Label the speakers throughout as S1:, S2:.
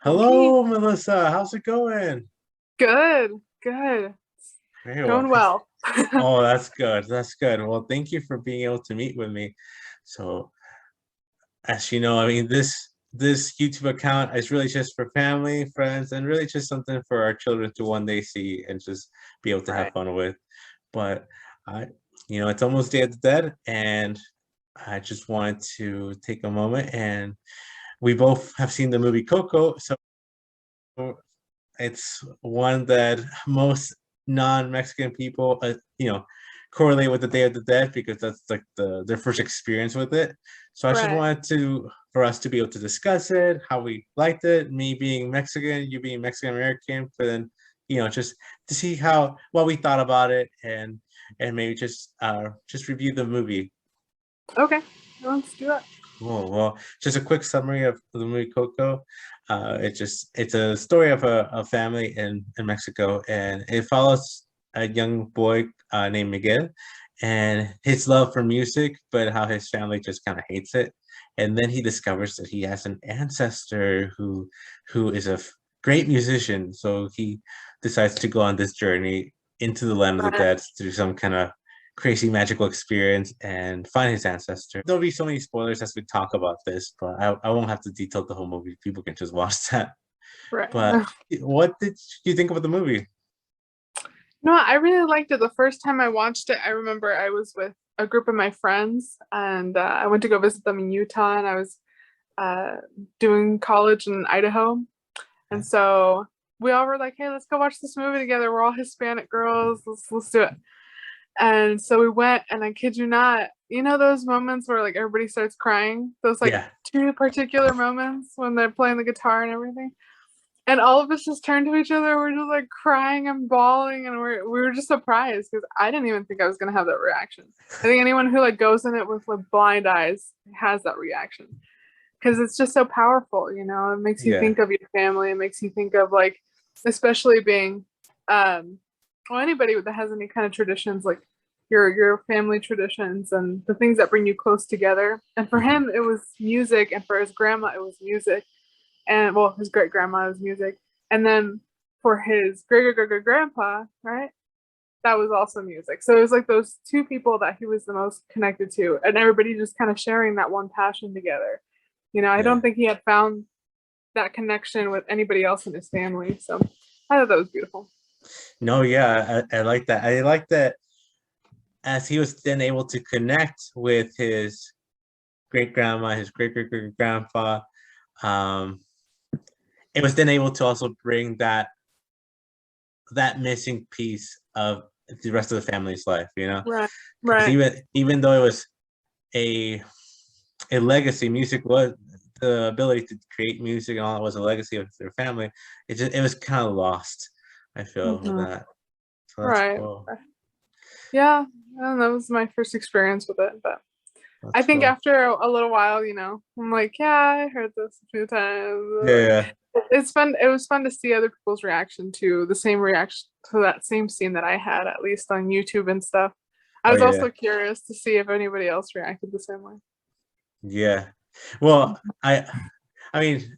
S1: Hey,
S2: Hello, Melissa. How's it going?
S1: good, good.
S2: Very well.
S1: Going well.
S2: Oh, that's good. That's good. Well, thank you for being able to meet with me. So, as you know, this YouTube account is really just for family, friends, and really just something for our children to one day see and just be able to have
S1: Right.
S2: fun with. But I, it's almost Day of the Dead, and I just wanted to take a moment and we both have seen the movie Coco, so it's one that most non-Mexican people, correlate with the Day of the Dead because that's like their first experience with it. So I just
S1: Right.
S2: wanted to for us to be able to discuss it, how we liked it, me being Mexican, you being Mexican American, but then just to see how what we thought about it and maybe just review the movie.
S1: Okay. Let's do it.
S2: Cool. Well, just a quick summary of the movie Coco. It's a story of a family in Mexico, and it follows a young boy named Miguel and his love for music, but how his family just kind of hates it. And then he discovers that he has an ancestor who is a great musician. So he decides to go on this journey into the land of the
S1: Right.
S2: dead through some kind of crazy magical experience and find his ancestor. There'll be so many spoilers as we talk about this, but I won't have to detail the whole movie. People can just watch that.
S1: Right.
S2: But what did you think about the movie?
S1: No, I really liked it. The first time I watched it, I remember I was with a group of my friends and I went to go visit them in Utah and I was uh, doing college in Idaho. And so we all were like, hey, let's go watch this movie together. We're all Hispanic girls. Let's do it. And so we went, and I kid you not, you know those moments where like everybody starts crying? Those like
S2: Yeah,
S1: two particular moments when they're playing the guitar and everything. And all of us just turned to each other, we're just like crying and bawling, and we were just surprised because I didn't even think I was gonna have that reaction. I think anyone who like goes in it with like blind eyes has that reaction because it's just so powerful, you know. It makes you
S2: yeah,
S1: think of your family, it makes you think of like, especially being well, anybody that has any kind of traditions, like your family traditions and the things that bring you close together. And for
S2: mhm,
S1: him it was music, and for his grandma it was music, and well, his great grandma was music, and then for his great grandpa, right, that was also music. So it was like those two people that he was the most connected to, and everybody just kind of sharing that one passion together. You know, I don't
S2: yeah.
S1: think he had found that connection with anybody else in his family. So I thought that was beautiful.
S2: No, yeah, I like that. I like that as he was then able to connect with his great grandma, his great grandpa. Um, it was then able to also bring that missing piece of the rest of the family's life,
S1: Right,
S2: because
S1: right.
S2: even though it was a a legacy, music was the ability to create music and all that was a legacy of their family. It was kind of lost, I feel, with
S1: Hmm.
S2: that. So that's
S1: Right.
S2: cool.
S1: Yeah, and that was my first experience with it. But I
S2: That's
S1: think
S2: cool.
S1: after a little while, you know, I'm like, yeah, I heard this a few times.
S2: Yeah,
S1: Like,
S2: yeah.
S1: it's fun. It was fun to see other people's reaction to the same reaction to that same scene that I had, at least on YouTube and stuff. I
S2: Oh
S1: was also
S2: yeah.
S1: curious to see if anybody else reacted the same way.
S2: Yeah. Well, I mean,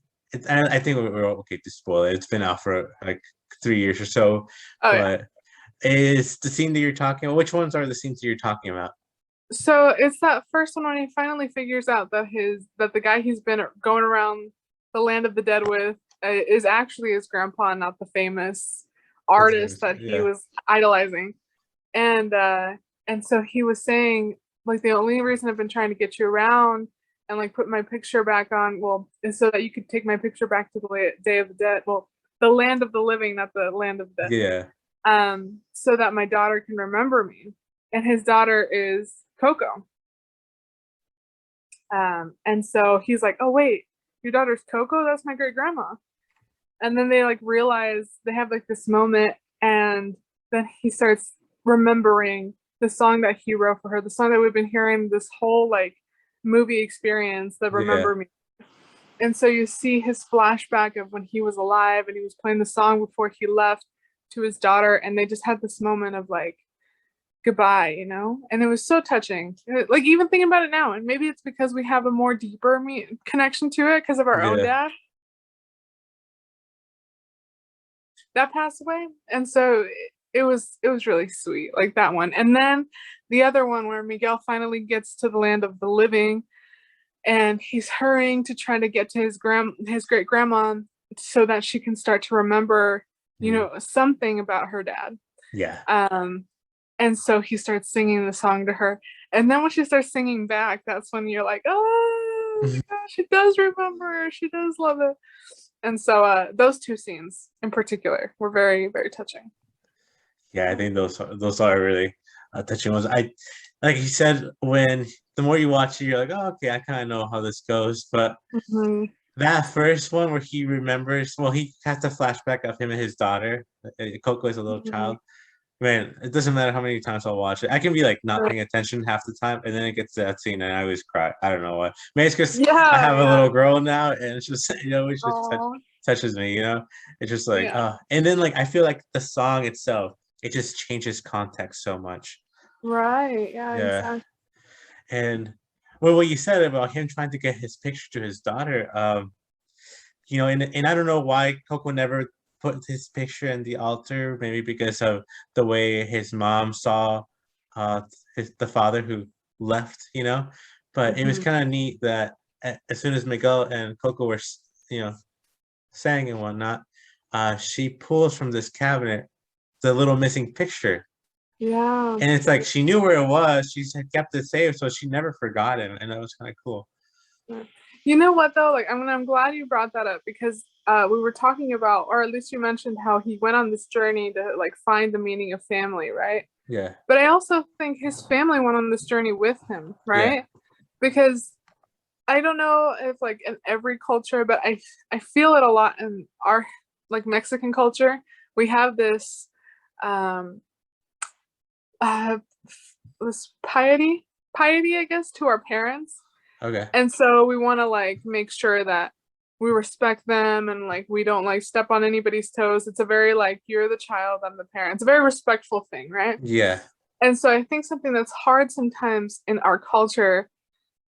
S2: I think we're okay to spoil it. It's been out for like 3 years or so,
S1: Oh yeah.
S2: but is the scene that you're talking about? Which ones are the scenes that you're talking about?
S1: So it's that first one when he finally figures out that the guy he's been going around the land of the dead with is actually his grandpa, not the famous artist that he
S2: Yeah.
S1: was idolizing. And so he was saying like the only reason I've been trying to get you around and like put my picture back on, well, is so that you could take my picture back to the Day of the Dead, well, the land of the living, not the land of the dead,
S2: Yeah.
S1: so that my daughter can remember me. And his daughter is Coco. And so he's like, oh wait, your daughter's Coco? That's my great grandma. And then they like realize they have like this moment, and then he starts remembering the song that he wrote for her, the song that we've been hearing this whole like movie experience, the
S2: Yeah.
S1: Remember Me. And so you see his flashback of when he was alive and he was playing the song before he left to his daughter, and they just had this moment of like goodbye, you know? And it was so touching. Like even thinking about it now, and maybe it's because we have a more deeper connection to it because of our own
S2: Yeah.
S1: dad. that passed away. And so it was really sweet, like that one. And then the other one where Miguel finally gets to the land of the living, and he's hurrying to try to get to his great grandma so that she can start to remember,
S2: Mm.
S1: something about her dad.
S2: Yeah.
S1: Um, and so he starts singing the song to her. And then when she starts singing back, that's when you're like, oh my gosh, she does remember. She does love it. And so those two scenes in particular were very, very touching.
S2: Yeah, I think those are really touching ones. I like you said, when the more you watch it, you're like, oh, okay, I kind of know how this goes. But
S1: Mhm.
S2: that first one where he remembers, well, he has a flashback of him and his daughter. Coco is a little
S1: Mhm.
S2: child. Man, it doesn't matter how many times I'll watch it. I can be like not
S1: Right.
S2: paying attention half the time, and then it gets to that scene, and I always cry. I don't know what. Maybe it's because I
S1: Yeah,
S2: have a
S1: yeah.
S2: little girl now, and it's just it just
S1: Oh,
S2: touches me. It's just like
S1: yeah.
S2: and then like I feel like the song itself, it just changes context so much.
S1: Right. Yeah,
S2: Yeah,
S1: exactly.
S2: and well, what you said about him trying to get his picture to his daughter, and I don't know why Coco never put his picture in the altar, maybe because of the way his mom saw uh the father who left, But it was
S1: Mhm.
S2: kind of neat that as soon as Miguel and Coco were, sang and whatnot, she pulls from this cabinet the little missing picture.
S1: Yeah.
S2: And it's like she knew where it was. She had kept it safe, so she never forgot it, and that was kind of cool.
S1: Yeah. You know what though? Like, I'm glad you brought that up because we were talking about, or at least you mentioned how he went on this journey to like find the meaning of family, right?
S2: Yeah,
S1: But I also think his family went on this journey with him,
S2: yeah,
S1: right? Because I don't know if like in every culture, but I feel it a lot in our like Mexican culture. We have um uh this piety, I guess, to our parents.
S2: okay,
S1: And so we want to like make sure that we respect them and like we don't like step on anybody's toes. It's a very like you're the child, I'm the parent. It's a very respectful thing, right?
S2: yeah,
S1: And so I think something that's hard sometimes in our culture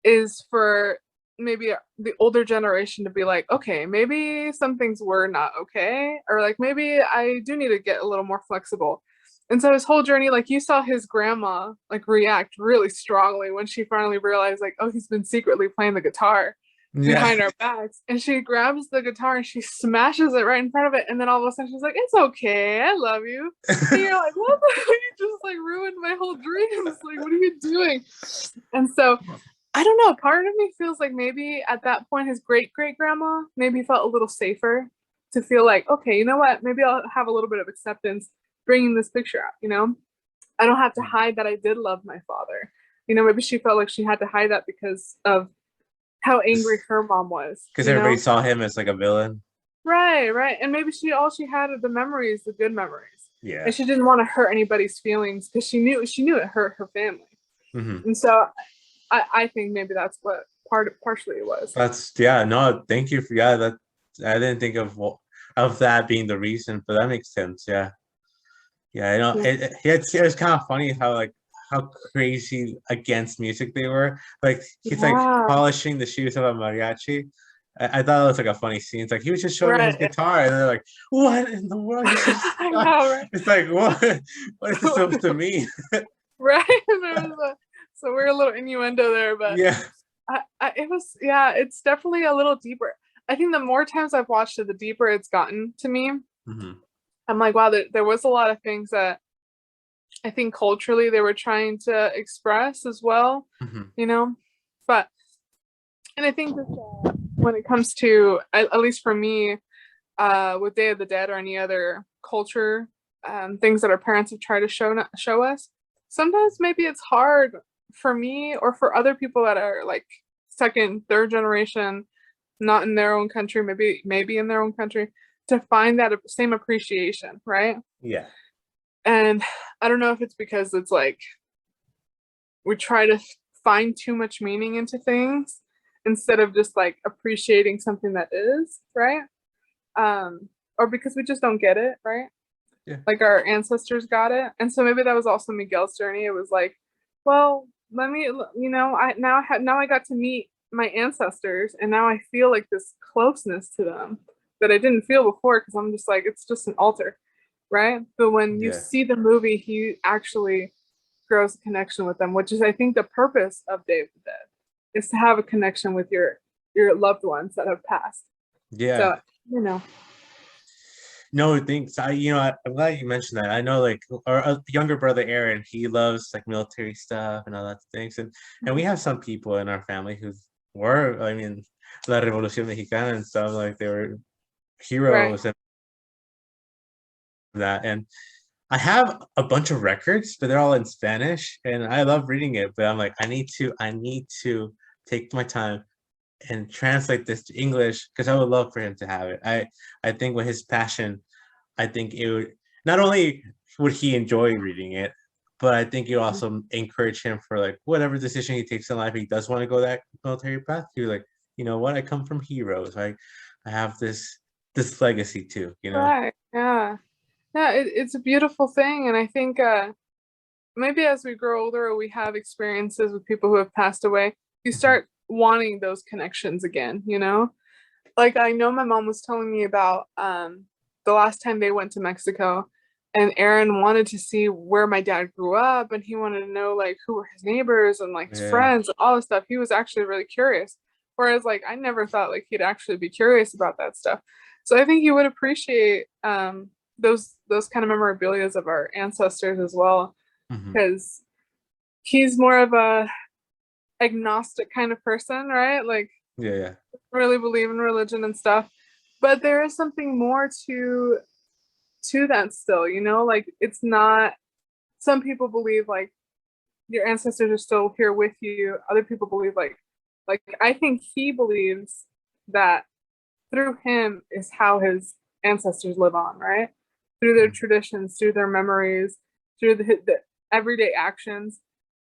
S1: is for maybe the older generation to be like, okay, maybe some things were not okay, or like maybe I do need to get a little more flexible. And so his whole journey, like you saw his grandma like react really strongly when she finally realized, like, oh, he's been secretly playing the guitar
S2: yeah.
S1: behind our backs. And she grabs the guitar and she smashes it right in front of it. And then all of a sudden she's like, it's okay, I love you. And you're like, what? You just like ruined my whole dreams. Like, what are you doing? And so I don't know. Part of me feels like maybe at that point, his great great grandma maybe felt a little safer to feel like, okay, you know what? Maybe I'll have a little bit of acceptance bringing this picture out. I don't have to hide that I did love my father. Maybe she felt like she had to hide that because of how angry her mom was.
S2: Because everybody saw him as like a villain.
S1: Right, right. And maybe all she had are the memories, the good memories,
S2: Yeah.
S1: and she didn't want to hurt anybody's feelings because she knew it hurt her family.
S2: Hmm.
S1: And so I think maybe that's what partially it was.
S2: That's yeah. No, thank you for that. I didn't think of that being the reason, but that makes sense. Yeah, yeah.
S1: Yeah.
S2: It's kind of funny how like how crazy against music they were. Like he's like
S1: Yeah.
S2: polishing the shoes of a mariachi. I thought it was like a funny scene. It's like he was just showing me his
S1: Right.
S2: guitar, and they're like, "What in the world? He's just."
S1: I know, right?
S2: It's like what? What is this supposed to mean?
S1: Right. So we're a little innuendo there, but
S2: Yeah.
S1: it was, yeah, it's definitely a little deeper. I think the more times I've watched it, the deeper it's gotten to me.
S2: Hmm.
S1: I'm like, wow, there was a lot of things that I think culturally they were trying to express as well,
S2: Hmm.
S1: you know? But, and I think that when it comes to, at least for me, with Day of the Dead or any other culture, things that our parents have tried to show us, sometimes maybe it's hard for me or for other people that are like second, third generation, not in their own country, maybe in their own country, to find that same appreciation, right?
S2: Yeah.
S1: And I don't know if it's because it's like we try to find too much meaning into things instead of just like appreciating something that is, right? Or because we just don't get it, right?
S2: Yeah.
S1: Like our ancestors got it. And so maybe that was also Miguel's journey. It was like, well, let me, now I got to meet my ancestors and now I feel like this closeness to them. that I didn't feel before because I'm just like, it's just an altar, right? But when you
S2: Yeah.
S1: see the movie, he actually grows a connection with them, which is I think the purpose of Day of the Dead is to have a connection with your loved ones that have passed.
S2: Yeah.
S1: So, you know,
S2: No, thanks. I'm glad you mentioned that. I know, like, our younger brother Aaron, he loves like military stuff and all that things, and we have some people in our family who were, I mean, La Revolución Mexicana and stuff, like they were
S1: right.
S2: heroes and that. And I have a bunch of records, but they're all in Spanish, and I love reading it. But I'm like, I need to take my time and translate this to English because I would love for him to have it. I think with his passion, I think it would not only would he enjoy reading it, but I think it would also encourage him for like whatever decision he takes in life. He does want to go that military path. He's like, you know what? I come from heroes. I have this legacy too. You know.
S1: Right. Yeah. Yeah, it's a beautiful thing. And I think maybe as we grow older or we have experiences with people who have passed away, you
S2: Mhm.
S1: start wanting those connections again, you know? Like I know my mom was telling me about the last time they went to Mexico and Aaron wanted to see where my dad grew up and he wanted to know like who were his neighbors and like his
S2: Yeah.
S1: friends and all this stuff. He was actually really curious. Whereas like I never thought like he'd actually be curious about that stuff. So I think he would appreciate those kind of memorabilias of our ancestors as well
S2: Hmm.
S1: because he's more of a agnostic kind of person, right? Like
S2: Yeah. Yeah.
S1: really believe in religion and stuff. But there is something more to that still, you know? Like it's not some people believe like your ancestors are still here with you. Other people believe like I think he believes that through him is how his ancestors live on, right? Through their traditions, through their memories, through the everyday actions,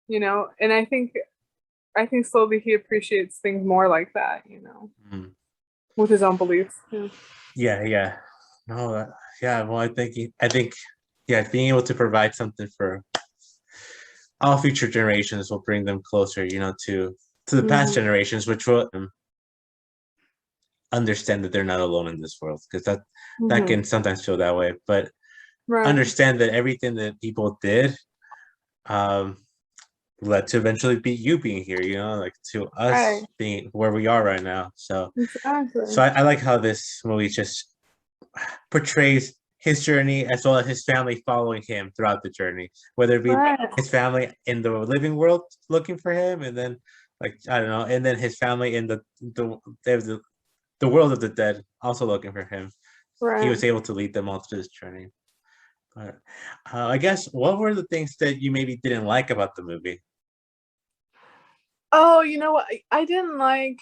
S1: you know? And I think slowly he appreciates things more like that, you know,
S2: Mhm.
S1: with his own beliefs. Yeah.
S2: Yeah. Yeah. No. Yeah. Well, I think, yeah, being able to provide something for all future generations will bring them closer, you know, to the past
S1: Mhm.
S2: generations, which will understand that they're not alone in this world, because that
S1: Mhm.
S2: can sometimes feel that way. But
S1: Right.
S2: understand that everything that people did um, led to eventually be you being here, you know, like to
S1: Right.
S2: us being where we are right now. So
S1: Exactly.
S2: I like how this movie just portrays his journey as well as his family following him throughout the journey, whether it be
S1: Right.
S2: his family in the living world looking for him, and then like I don't know, and then his family in the world of the dead also looking for him. He
S1: Right.
S2: was able to lead them all through this journey. But I guess what were the things that you maybe didn't like about the movie?
S1: Oh, you know what? I didn't like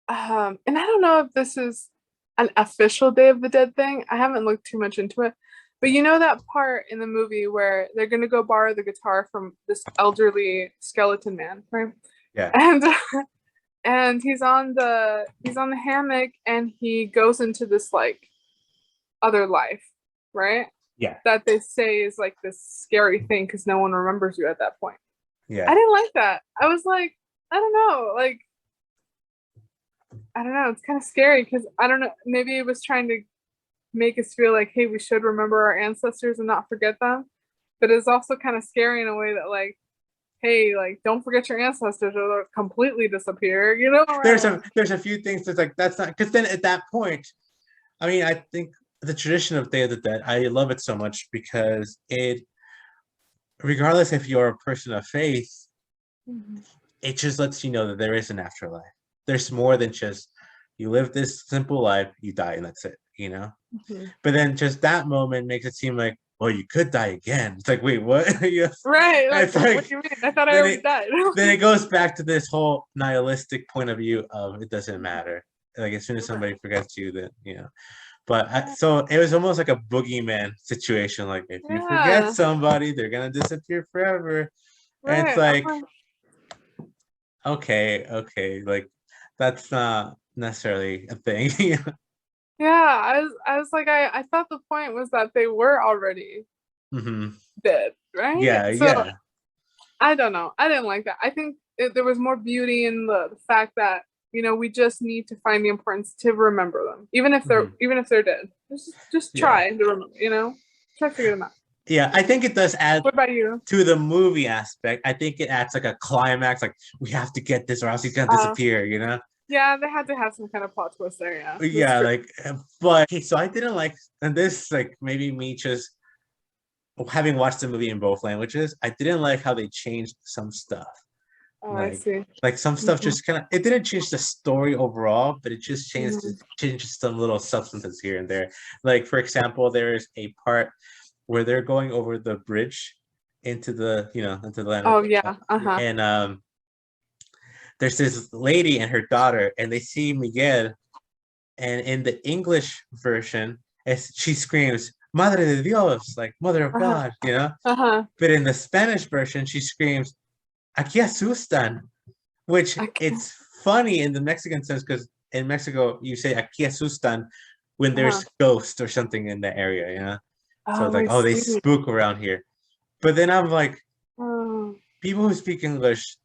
S1: and I don't know if this is an official Day of the Dead thing. I haven't looked too much into it. But you know that part in the movie where they're gonna go borrow the guitar from this elderly skeleton man, right?
S2: Yeah,
S1: And and he's on the hammock and he goes into this like other life, right?
S2: yeah,
S1: That they say is like this scary thing because no one remembers you at that point. I
S2: yeah.
S1: didn't like that. I was like, I don't know, like I don't know, it's kind of scary because I don't know, maybe it was trying to make us feel like, hey, we should remember our ancestors and not forget them. But it's also kind of scary in a way that like, hey, like don't forget your ancestors or they'll completely disappear, you know? I don't know.
S2: There's a few things that's like that's not because then at that point, I mean, I think the tradition of Day of the Dead, I love it so much because it, regardless if you're a person of faith,
S1: Mhm.
S2: it just lets you know that there is an afterlife. There's more than just you live this simple life, you die, and that's it, you know?
S1: Mhm.
S2: But then just that moment makes it seem like, well, you could die again. It's like, wait, what? Yes.
S1: Right. Like,
S2: It's
S1: what
S2: like
S1: do you mean? I thought I
S2: then
S1: already
S2: it
S1: died.
S2: then it goes back to this whole nihilistic point of view of it doesn't matter. Like as soon as somebody forgets you, then you know. But so it was almost like a boogeyman situation. Like if you forget
S1: Yeah.
S2: somebody, they're gonna disappear forever. And it's
S1: Right. I'm
S2: like,
S1: like,
S2: okay, okay, like that's not necessarily a thing.
S1: yeah, I was like I thought the point was that they were already
S2: Hmm.
S1: dead, right?
S2: Yeah,
S1: So
S2: yeah.
S1: I don't know. I didn't like that. I think there was more beauty in the fact that we just need to find the importance to remember them, even if they're
S2: Mhm.
S1: dead. Just
S2: Yeah.
S1: try to remember, try to figure them out.
S2: Yeah, I think it does add
S1: What about you?
S2: to the movie aspect. I think it adds like a climax, like we have to get this or else he's gonna
S1: Uh,
S2: disappear, you know?
S1: yeah, they had to have some kind of plot twist there. Yeah, that's
S2: Yeah,
S1: true.
S2: like but okay, so I didn't like, and this like maybe me just having watched the movie in both languages, I didn't like how they changed some stuff.
S1: Oh, I
S2: Like
S1: see.
S2: like some stuff
S1: Hmm.
S2: just kind of, it didn't change the story overall, but it just
S1: Hmm.
S2: changed some little substances here and there. Like for example, there is a part where they're going over the bridge into the, into the land of,
S1: Oh yeah. Uh-huh.
S2: and there's this lady and her daughter, and they see Miguel, and in the English version, she screams "Madre de Dios," like Mother of
S1: Uh-huh.
S2: God, you know.
S1: Uh-huh.
S2: But in the Spanish version, she screams "Aquí asustan," which
S1: I can't.
S2: it's funny in the Mexican sense because in Mexico you say "Aquí asustan" when
S1: Uh-huh.
S2: there's ghosts or something in the area, you know. So it's
S1: Oh,
S2: like,
S1: I
S2: oh, they
S1: see.
S2: spook around here. But then I'm like,
S1: Oh.
S2: people who speak English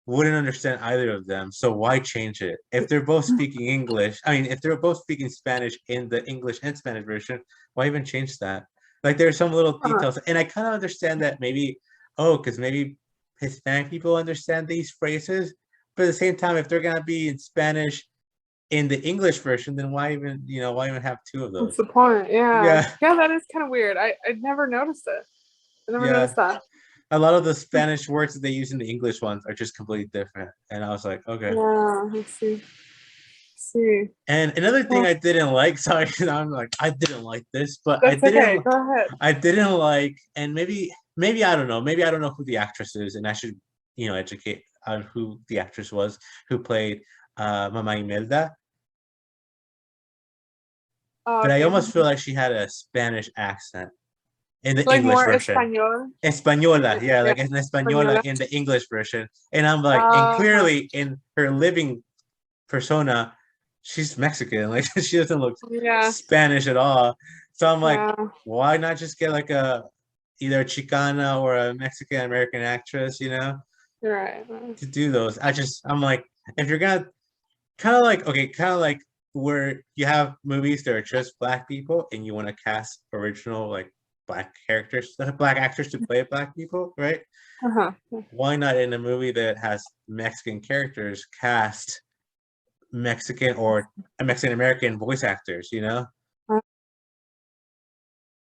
S2: wouldn't understand either of them. So why change it? If they're both speaking English, I mean, if they're both speaking Spanish in the English and Spanish version, why even change that? Like there's some little
S1: Uh-huh.
S2: details, and I kind of understand that maybe, oh, because maybe Hispanic people understand these phrases, but at the same time, if they're gonna be in Spanish in the English version, then why even have two of
S1: What's
S2: those?
S1: the point? Yeah.
S2: Yeah,
S1: Yeah, that is kind of weird. I never noticed it. I never
S2: yeah.
S1: noticed that.
S2: A lot of the Spanish words that they use in the English ones are just completely different, and I was like, okay.
S1: Yeah, I see. See.
S2: And another thing
S1: Well,
S2: I didn't like, sorry, I'm like, I didn't like this, but
S1: that's okay. Go ahead.
S2: I didn't like, and maybe I don't know, maybe I don't know who the actress is, and I should, educate on who the actress was who played Mama Imelda.
S1: Oh,
S2: But I
S1: okay.
S2: almost feel like she had a Spanish accent in the
S1: Like
S2: English
S1: more
S2: version.
S1: español.
S2: Española, yeah,
S1: Yeah,
S2: like en española
S1: española.
S2: in the English version. And I'm like, and
S1: Uh-huh.
S2: clearly in her living persona, she's Mexican. Like she doesn't look
S1: Yeah.
S2: Spanish at all. So I'm like,
S1: Yeah.
S2: why not just get like either a Chicana or a Mexican American actress,
S1: You're right.
S2: to do those. I'm like, if you're gonna kind of like where you have movies that are just black people and you want to cast original like black characters, black actors to play black people, right?
S1: Uh-huh.
S2: Why not in a movie that has Mexican characters cast Mexican or Mexican American voice actors,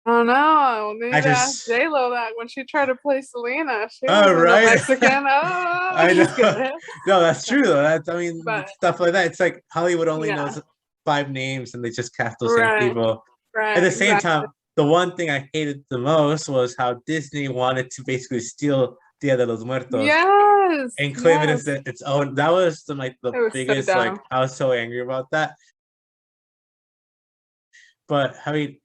S1: Oh no, we
S2: I
S1: need to ask
S2: just,
S1: J-Lo that when she tried to play Selena. She
S2: oh,
S1: wasn't a
S2: right.
S1: Mexican. Oh,
S2: I
S1: just
S2: know.
S1: kidding.
S2: No, that's true though. I mean,
S1: But
S2: stuff like that. It's like Hollywood only
S1: yeah,
S2: knows 5 names and they just cast those same
S1: right,
S2: people. At
S1: right,
S2: the same
S1: exactly.
S2: time, the one thing I hated the most was how Disney wanted to basically steal Dia de los Muertos
S1: Yes,
S2: and claim it as
S1: yes.
S2: its own. That was the
S1: It was so
S2: biggest, like,
S1: dumb.
S2: I was so angry about that. But I mean,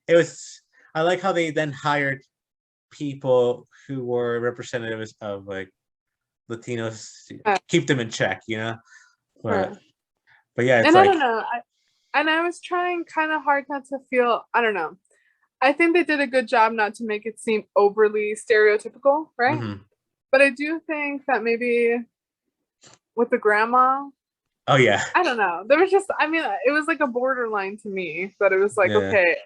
S2: I like how they then hired people who were representatives of like Latinos to
S1: Yeah,
S2: keep them in check.
S1: right.
S2: But but yeah, it's
S1: And I
S2: like,
S1: don't know. I was trying kind of hard not to feel. I don't know. I think they did a good job not to make it seem overly stereotypical, right?
S2: mhm.
S1: But I do think that maybe with the grandma,
S2: Oh yeah,
S1: I don't know. There was just, I mean, it was like a borderline to me, but it was like,
S2: yeah,
S1: okay,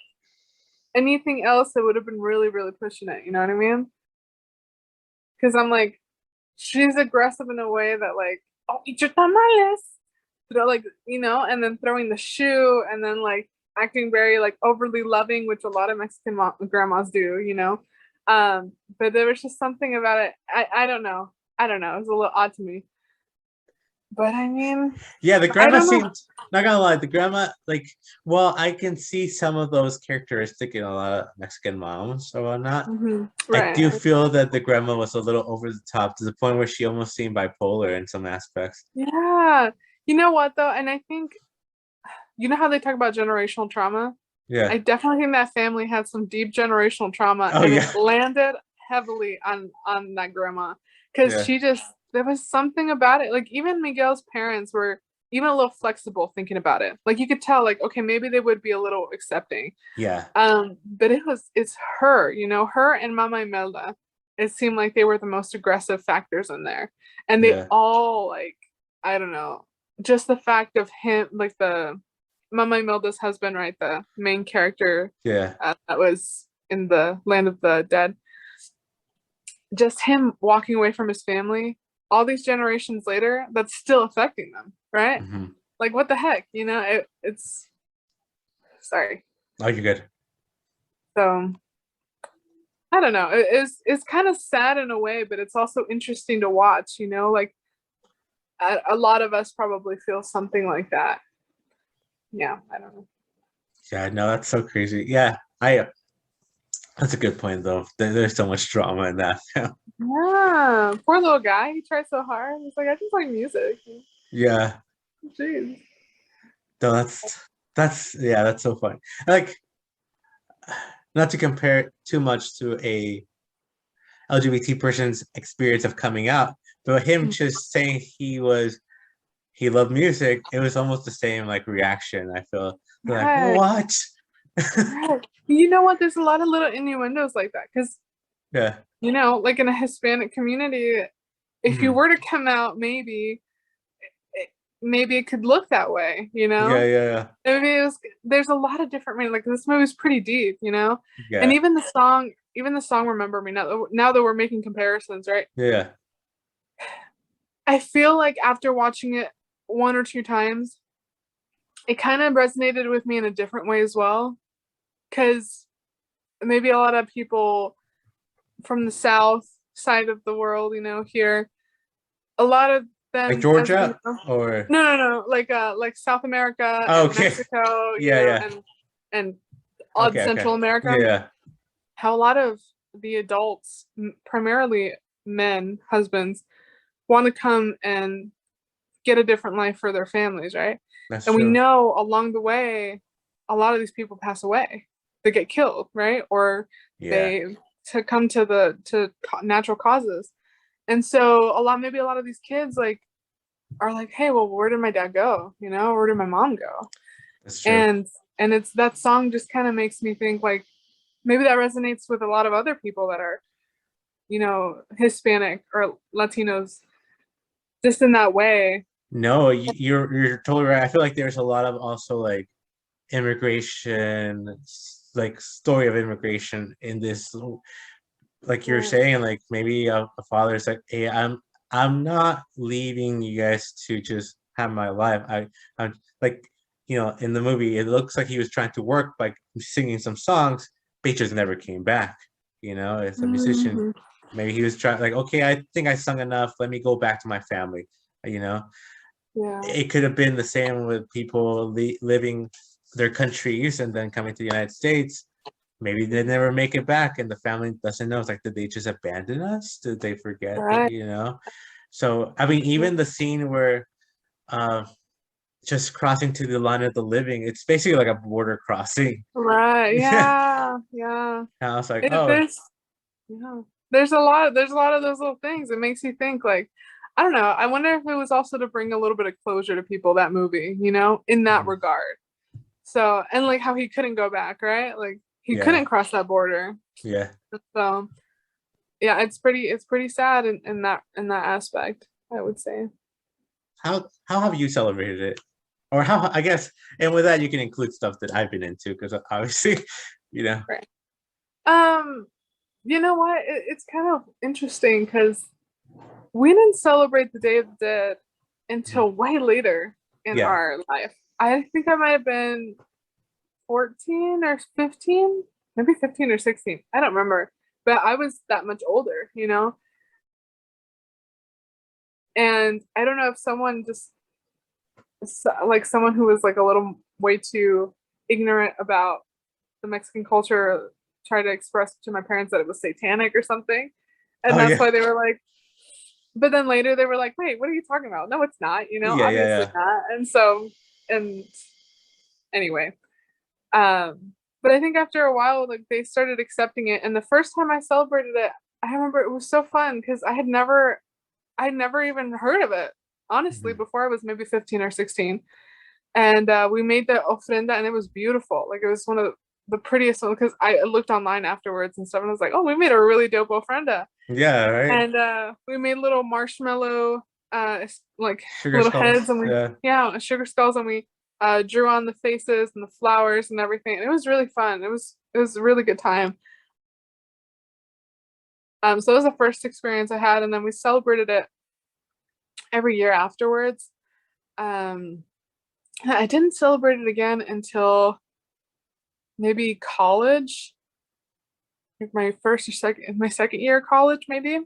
S1: anything else that would have been really, really pushing it. You know what I mean? Because I'm like, she's aggressive in a way that, like, oh, eat your tamales. Like, and then throwing the shoe and then like acting very like overly loving, which a lot of Mexican grandmas do. But there was just something about it. I don't know. I don't know. It was a little odd to me. But I mean,
S2: yeah. The
S1: I
S2: grandma
S1: don't know.
S2: seemed, not gonna lie, the grandma, like, well, I can see some of those characteristic in a lot of Mexican moms or whatnot. I do
S1: Right.
S2: feel that the grandma was a little over the top to the point where she almost seemed bipolar in some aspects.
S1: Yeah. You know what though? And I think you know how they talk about generational trauma?
S2: Yeah.
S1: I definitely think that family had some deep generational trauma
S2: Oh
S1: and it
S2: yeah.
S1: landed heavily on that grandma because
S2: Yeah.
S1: she just there was something about it. Like even Miguel's parents were even a little flexible thinking about it. Like you could tell like okay, maybe they would be a little accepting.
S2: Yeah.
S1: But it's her, her and Mama Imelda. It seemed like they were the most aggressive factors in there. And they
S2: Yeah.
S1: all like I don't know. just the fact of him, like the Mama Imelda's husband, right? The main character
S2: Yeah.
S1: that was in the Land of the Dead. Just him walking away from his family all these generations later, that's still affecting them, right?
S2: Hmm.
S1: Like, what the heck, it's sorry.
S2: Oh, you're good.
S1: So I don't know. It's kind of sad in a way, but it's also interesting to watch. Like a lot of us probably feel something like that. Yeah, I don't know.
S2: Yeah, no, that's so crazy. Yeah, that's a good point though. There's so much drama in that.
S1: Yeah, poor little guy. He tried so hard. He's like, I just like music.
S2: Yeah.
S1: Jeez.
S2: No, that's yeah, that's so funny. Like, not to compare it too much to a LGBT person's experience of coming out, but him just saying he loved music, it was almost the same like reaction. I feel like,
S1: Right,
S2: what?
S1: right. You know what? There's a lot of little innuendos like that because
S2: Yeah.
S1: like in a Hispanic community, if you
S2: Mhm.
S1: were to come out, maybe it could look that way.
S2: Yeah, yeah,
S1: Maybe there's a lot of different like this movie's pretty deep. And
S2: yeah,
S1: even the song Remember Me, now that we're making comparisons, right?
S2: yeah.
S1: I feel like after watching it one or two times, it kind of resonated with me in a different way as well. Because maybe a lot of people from the South side of the world, here, a lot of
S2: Like
S1: them, as we
S2: Georgia
S1: know,
S2: or
S1: no, like South America
S2: oh,
S1: and
S2: okay.
S1: Mexico,
S2: Yeah, yeah.
S1: and odd
S2: Okay, okay.
S1: Central America,
S2: Yeah,
S1: how a lot of the adults, primarily men, husbands, want to come and get a different life for their families, right?
S2: that's
S1: And we
S2: true.
S1: know along the way, a lot of these people pass away. They get killed, right? Or
S2: Yeah.
S1: they to come to natural causes. And so maybe a lot of these kids like are like, hey, well, where did my dad go? Where did my mom go?
S2: That's true.
S1: And it's that song just kind of makes me think like maybe that resonates with a lot of other people that are, Hispanic or Latinos, just in that way.
S2: No, you're totally right. I feel like there's a lot of also like immigration, like story of immigration in this, like you're
S1: Yeah.
S2: saying, like maybe a father's like, hey, I'm not leaving you guys to just have my life. I'm like, in the movie, it looks like he was trying to work by singing some songs, but he just never came back. As a musician,
S1: Mhm.
S2: maybe he was trying like, okay, I think I sung enough. Let me go back to my family. You know,
S1: Yeah.
S2: it could have been the same with people living their countries and then coming to the United States. Maybe they never make it back, and the family doesn't know. It's like, did they just abandon us? Did they forget?
S1: Right.
S2: So I mean, even the scene where uh, just crossing to the line of the living, it's basically like a border crossing.
S1: Right.
S2: Yeah,
S1: Yeah. Yeah.
S2: and I was like,
S1: It,
S2: oh,
S1: there's yeah. There's a lot of those little things. It makes you think like, I don't know. I wonder if it was also to bring a little bit of closure to people, that movie, in that
S2: mhm,
S1: regard. So, and like how he couldn't go back, right? Like he couldn't
S2: yeah,
S1: cross that border.
S2: yeah.
S1: So, yeah, it's pretty sad in that aspect, I would say.
S2: How have you celebrated it? Or how, I guess, and with that you can include stuff that I've been into because obviously, you know.
S1: Right. Um, you know what? It's kind of interesting because we didn't celebrate the Day of the Dead
S2: Mhm.
S1: until way later in
S2: Yeah.
S1: our life. I think I might have been 14 or 15, maybe 15 or 16. I don't remember, but I was that much older. And I don't know if someone just like someone who was like a little way too ignorant about the Mexican culture tried to express to my parents that it was satanic or something. And
S2: Oh
S1: that's
S2: yeah.
S1: why they were like, but then later they were like, wait, what are you talking about? No, it's not,
S2: Yeah, yeah,
S1: obviously
S2: yeah.
S1: not. And so, and anyway, but I think after a while, like they started accepting it. And the first time I celebrated it, I remember it was so fun because I had never even heard of it, honestly,
S2: Mhm.
S1: before I was maybe 15 or 16. And we made the ofrenda and it was beautiful. Like it was one of the prettiest ones because I looked online afterwards and stuff and I was like, oh, we made a really dope ofrenda.
S2: Yeah, right.
S1: And we made little marshmallow. like
S2: Sugar
S1: little heads,
S2: skulls.
S1: and we
S2: Yeah.
S1: yeah, sugar skulls, and we drew on the faces and the flowers and everything. It was really fun. It was a really good time. So it was the first experience I had, and then we celebrated it every year afterwards. Um, I didn't celebrate it again until maybe college, like my second year of college, maybe.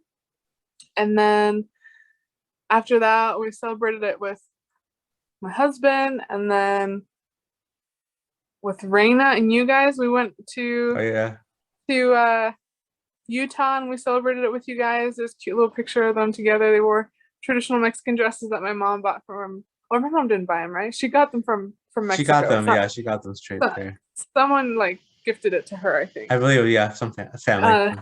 S1: And then after that, we celebrated it with my husband, and then with Raina and you guys, we went
S2: Oh yeah.
S1: to Utah, and we celebrated it with you guys. There's a cute little picture of them together. They wore traditional Mexican dresses that my mom bought from. Oh, my mom didn't buy them, right? She got them from
S2: She got
S1: Mexico.
S2: them. Yeah, she got them straight there.
S1: Someone like gifted it to her, I think.
S2: I believe, yeah, some family.
S1: Uh,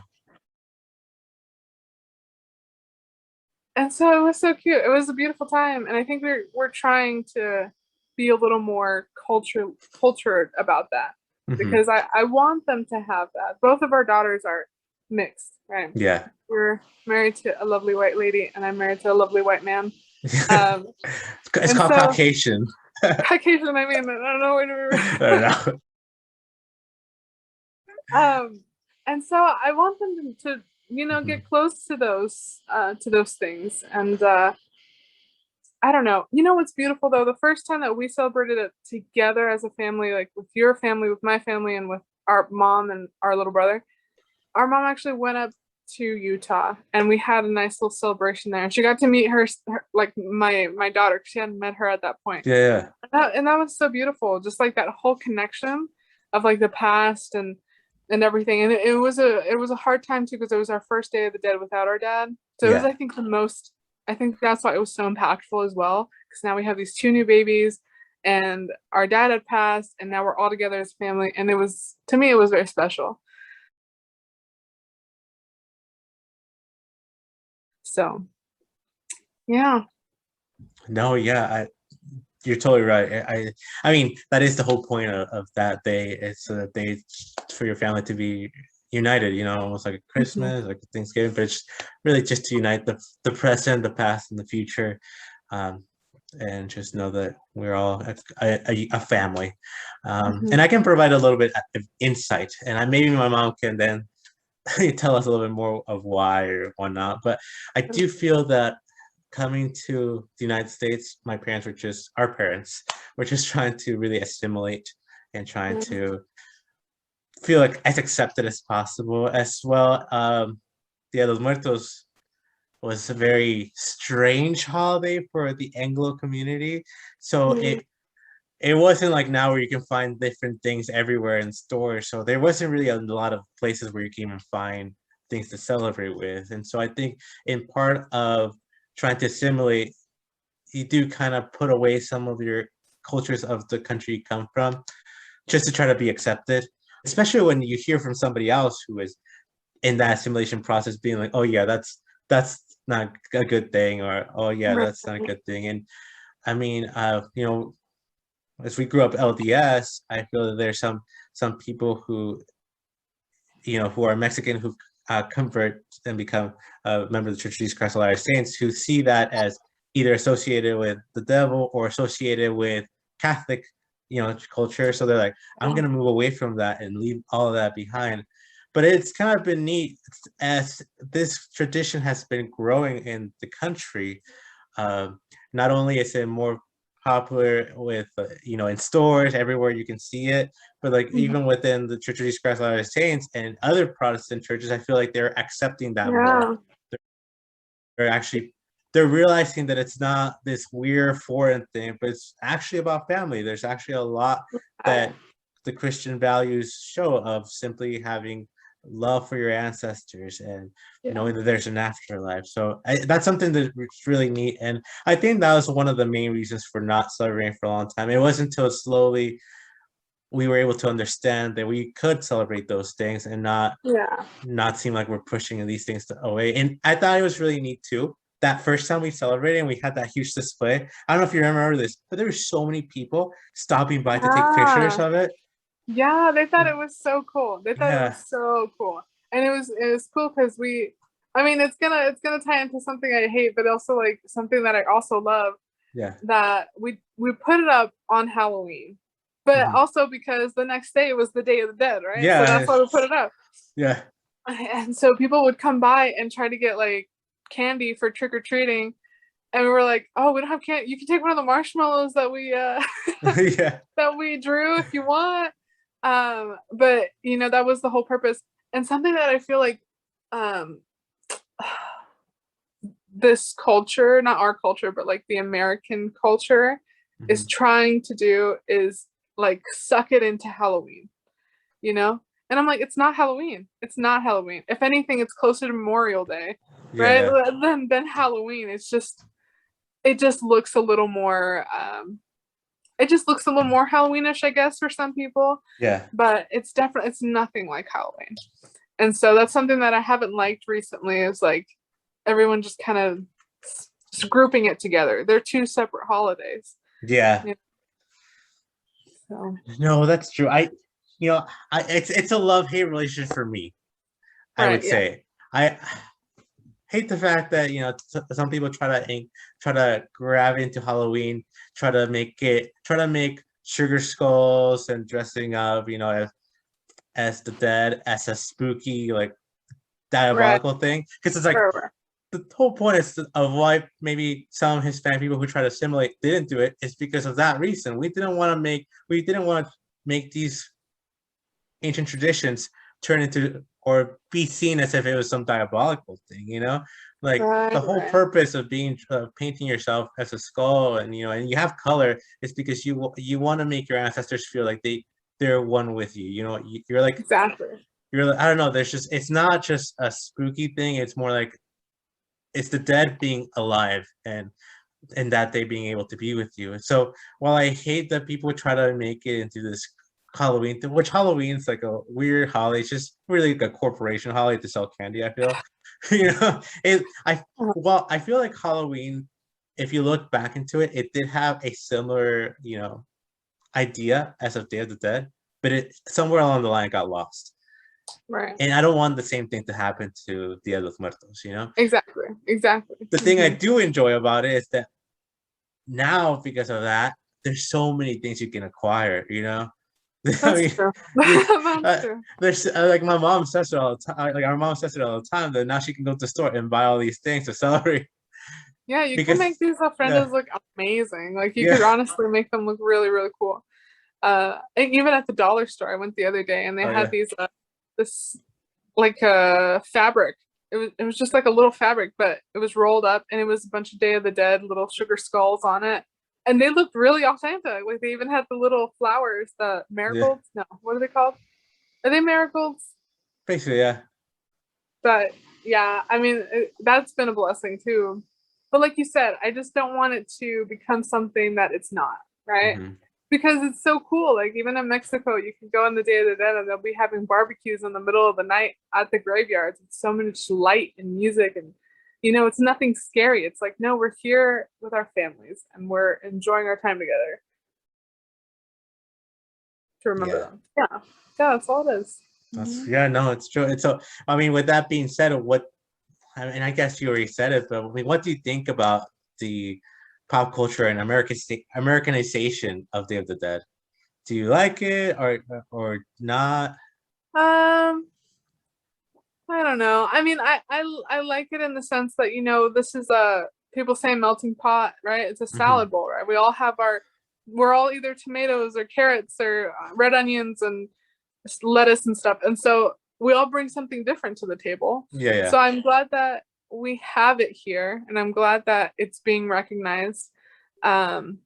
S1: and so it was so cute. It was a beautiful time, and I think we're trying to be a little more cultured about that,
S2: Hmm.
S1: because I want them to have that. Both of our daughters are mixed, right?
S2: Yeah.
S1: We're married to a lovely white lady, and I'm married to a lovely white man. Um,
S2: It's
S1: and
S2: called
S1: so
S2: Caucasian.
S1: Caucasian, I mean, I don't know what
S2: I don't know.
S1: and so I want them to
S2: Mhm.
S1: get close to those things. And I don't know. You know what's beautiful though? The first time that we celebrated it together as a family, like with your family, with my family, and with our mom and our little brother, our mom actually went up to Utah, and we had a nice little celebration there. And she got to meet like my daughter, 'cause she hadn't met her at that point.
S2: Yeah, yeah.
S1: And that was so beautiful, just like that whole connection of like the past and everything. And it was a hard time too, because it was our first Day of the Dead without our dad. So it was,
S2: Yeah.
S1: I think, the most. I think that's why it was so impactful as well, because now we have these two new babies, and our dad had passed, and now we're all together as a family. And it was, to me, it was very special. So yeah.
S2: No, yeah, you're totally right. I mean, that is the whole point of that day. It's a day for your family to be united, almost like a
S1: Mhm.
S2: Christmas, like a Thanksgiving, but it's really just to unite the present, the past, and the future. Um, and just know that we're all a family. And
S1: Mhm.
S2: I can provide a little bit of insight, and maybe my mom can then tell us a little bit more of why or whatnot. But I do feel that coming to the United States, our parents were just trying to really assimilate and trying
S1: Mhm.
S2: to feel like as accepted as possible as well. Dia de los Muertos was a very strange holiday for the Anglo community. So
S1: Mhm.
S2: it wasn't like now where you can find different things everywhere in stores. So there wasn't really a lot of places where you can even find things to celebrate with. And so I think in part of trying to assimilate, you do kind of put away some of your cultures of the country you come from just to try to be accepted, especially when you hear from somebody else who is in that assimilation process being like, oh yeah, that's not a good thing, or oh yeah,
S1: Right.
S2: that's not a good thing. And I mean, as we grew up LDS, I feel that there's some people who are Mexican who convert and become a member of the Church of Jesus Christ of Latter-day Saints, who see that as either associated with the devil or associated with Catholic, culture. So they're like, I'm gonna move away from that and leave all of that behind. But it's kind of been neat as this tradition has been growing in the country. Not only is it more popular with in stores everywhere you can see it, but like
S1: Mhm.
S2: even within the Church of Jesus Christ of Latter-day Saints and other Protestant churches, I feel like they're accepting that more.
S1: Yeah.
S2: They're actually they're realizing that it's not this weird foreign thing, but it's actually about family. There's actually a lot
S1: Uh,
S2: that the Christian values show of simply having love for your ancestors and
S1: yeah.
S2: knowing that there's an afterlife. So that's something that's really neat. And I think that was one of the main reasons for not celebrating for a long time. It wasn't until slowly we were able to understand that we could celebrate those things and
S1: Yeah.
S2: not seem like we're pushing these things away. And I thought it was really neat too. That first time we celebrated and we had that huge display. I don't know if you remember this, but there were so many people stopping by to take pictures
S1: Yeah.
S2: of it.
S1: Yeah, they thought it was so cool. They thought it was
S2: Yeah.
S1: so cool. And it was cool because I mean, it's gonna tie into something I hate, but also like something that I also love.
S2: Yeah.
S1: That we put it up on Halloween, but
S2: Mhm.
S1: also because the next day was the Day of the Dead, right? So
S2: Yeah.
S1: that's why we put it up.
S2: Yeah.
S1: And so people would come by and try to get like candy for trick or treating, and we were like, "Oh, we don't have candy. You can take one of the marshmallows that we
S2: Yeah.
S1: that we drew if you want." But that was the whole purpose. And something that I feel like um this culture, not our culture, but like the American culture is
S2: Mhm.
S1: trying to do is like suck it into Halloween, you know? And I'm like, it's not Halloween. It's not Halloween. If anything, it's closer to Memorial Day,
S2: Yeah.
S1: right?
S2: Yeah.
S1: Than Halloween. It just looks a little more it just looks a little more Halloweenish, I guess, for some people.
S2: Yeah.
S1: But it's nothing like Halloween. And so that's something that I haven't liked recently is like everyone just kind of just grouping it together. They're two separate holidays.
S2: Yeah.
S1: You know? So
S2: No, that's true. You know, it's a love-hate relationship for me, I
S1: right,
S2: would
S1: yeah.
S2: say. I hate the fact that, some people try to grab into Halloween, try to make sugar skulls and dressing up, as the dead, as a spooky, like
S1: Right.
S2: diabolical thing. Because it's like
S1: Right.
S2: the whole point of why maybe some Hispanic people who try to assimilate didn't do it is because of that reason. We didn't want to make these ancient traditions turn into or be seen as if it was some diabolical thing, like
S1: Right.
S2: the whole
S1: Right.
S2: purpose of being painting yourself as a skull, and you have color is because you want to make your ancestors feel like they're one with you. You're like
S1: Exactly.
S2: I don't know. It's not just a spooky thing. It's more like it's the dead being alive and that they being able to be with you. So while I hate that people try to make it into this Halloween thing, which Halloween's like a weird holiday, it's just really like a corporation holiday to sell candy, I feel. I feel like Halloween, if you look back into it, it did have a similar, idea as of Day of the Dead, but it somewhere along the line got lost.
S1: Right.
S2: And I don't want the same thing to happen to Dia de los Muertos.
S1: Exactly. Exactly.
S2: The thing I do enjoy about it is that now, because of that, there's so many things you can acquire. I
S1: That's
S2: mean,
S1: true.
S2: you,
S1: That's true.
S2: there's like my mom says it all the time. Like our mom says it all the time that now she can go to the store and buy all these things to celebrate
S1: Yeah, you can make
S2: because
S1: these
S2: yeah,
S1: ofrendas look amazing. Like you
S2: yeah,
S1: could honestly make them look really, really cool. And even at the dollar store, I went the other day and they
S2: oh
S1: had
S2: yeah,
S1: these this like fabric. It was just like a little fabric, but it was rolled up and it was a bunch of Day of the Dead little sugar skulls on it. And they looked really authentic. Like they even had the little flowers, the
S2: yeah,
S1: marigolds. No, what are they called? Are they marigolds?
S2: basically yeah,
S1: But yeah, I mean that's been a blessing too. But like you said, I just don't want it to become something that it's not, right?
S2: hmm
S1: Because it's so cool. Like even in Mexico, you can go on the Day of the Dead and they'll be having barbecues in the middle of the night at the graveyards. It's so much light and music and it's nothing scary. It's like, no, we're here with our families and we're enjoying our time together to remember
S2: yeah.
S1: them. Yeah. Yeah, that's all it is.
S2: That's
S1: Mhm.
S2: yeah, no, it's true. It's so. I mean, with that being said, I guess you already said it, but I mean, what do you think about the pop culture and Americanization of Day of the Dead? Do you like it or not?
S1: Um, I don't know. I mean, I like it in the sense that this is a people say melting pot, right? It's a
S2: Hmm
S1: salad bowl, right? We're all either tomatoes or carrots or red onions and lettuce and stuff, and so we all bring something different to the table.
S2: Yeah,
S1: So
S2: yeah,
S1: I'm glad that we have it here, and I'm glad that it's being recognized. Um,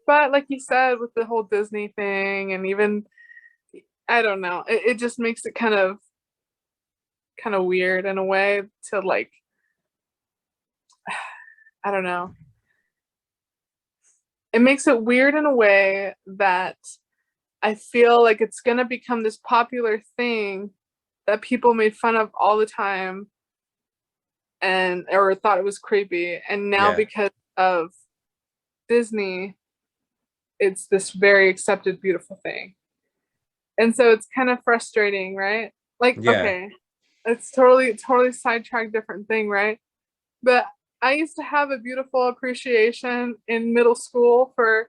S1: but like you said, with the whole Disney thing, and even I don't know, it just makes it kind of weird in a way to like I don't know. It makes it weird in a way that I feel like it's gonna become this popular thing that people made fun of all the time and or thought it was creepy. And now
S2: yeah,
S1: because of Disney, it's this very accepted, beautiful thing. And so it's kind of frustrating, right? Like,
S2: yeah.
S1: okay. it's totally sidetracked different thing, right? But I used to have a beautiful appreciation in middle school for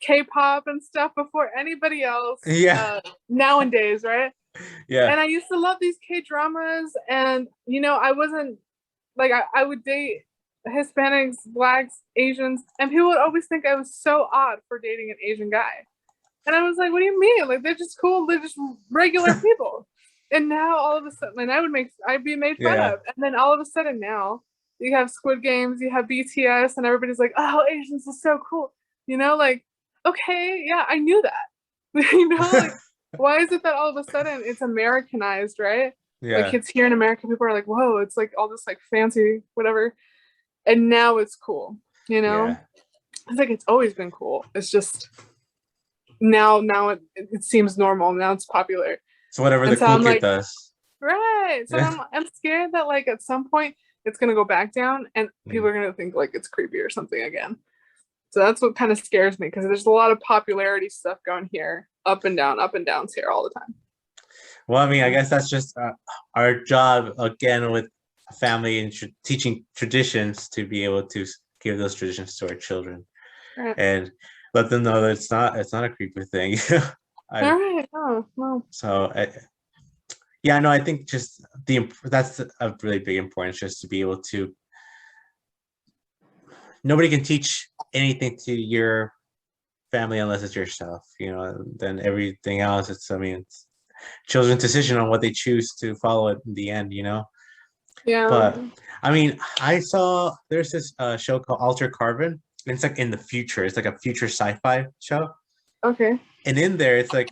S1: K-pop and stuff before anybody else
S2: Yeah,
S1: nowadays, right?
S2: yeah,
S1: And I used to love these K-dramas, and I wasn't like I would date Hispanics, blacks, Asians, and people would always think I was so odd for dating an Asian guy. And I was like, what do you mean? Like they're just cool, they're just regular people. And now all of a sudden, and I'd be made fun
S2: yeah.
S1: of. And then all of a sudden now you have Squid Games, you have BTS, and everybody's like, oh, Asians is so cool. Like, okay, yeah, I knew that. Like why is it that all of a sudden it's Americanized, right? Like
S2: Yeah,
S1: it's here in America, people are like, whoa, it's like all this like fancy whatever. And now it's cool, you know?
S2: yeah.
S1: It's like it's always been cool. It's just now it seems normal. Now it's popular.
S2: So whatever the
S1: And so
S2: cool
S1: I'm
S2: kid
S1: like,
S2: does.
S1: right. So
S2: Yeah.
S1: I'm scared that like at some point it's gonna go back down and people
S2: Mm.
S1: are gonna think like it's creepy or something again. So that's what kind of scares me because there's a lot of popularity stuff going here, up and downs here all the time.
S2: Well, I mean, I guess that's just our job again with family and teaching traditions to be able to give those traditions to our children
S1: Right.
S2: and let them know that it's not a creepy thing.
S1: All
S2: I
S1: right. Oh, well.
S2: so I, yeah, no, I think just that's a really big importance, just to be able to. Nobody can teach anything to your family unless it's yourself. Then everything else, I mean, it's children's decision on what they choose to follow it in the end.
S1: Yeah.
S2: But I mean, I saw there's this show called Alter Carbon. And it's like in the future. It's like a future sci-fi show,
S1: Okay.
S2: and in there, it's like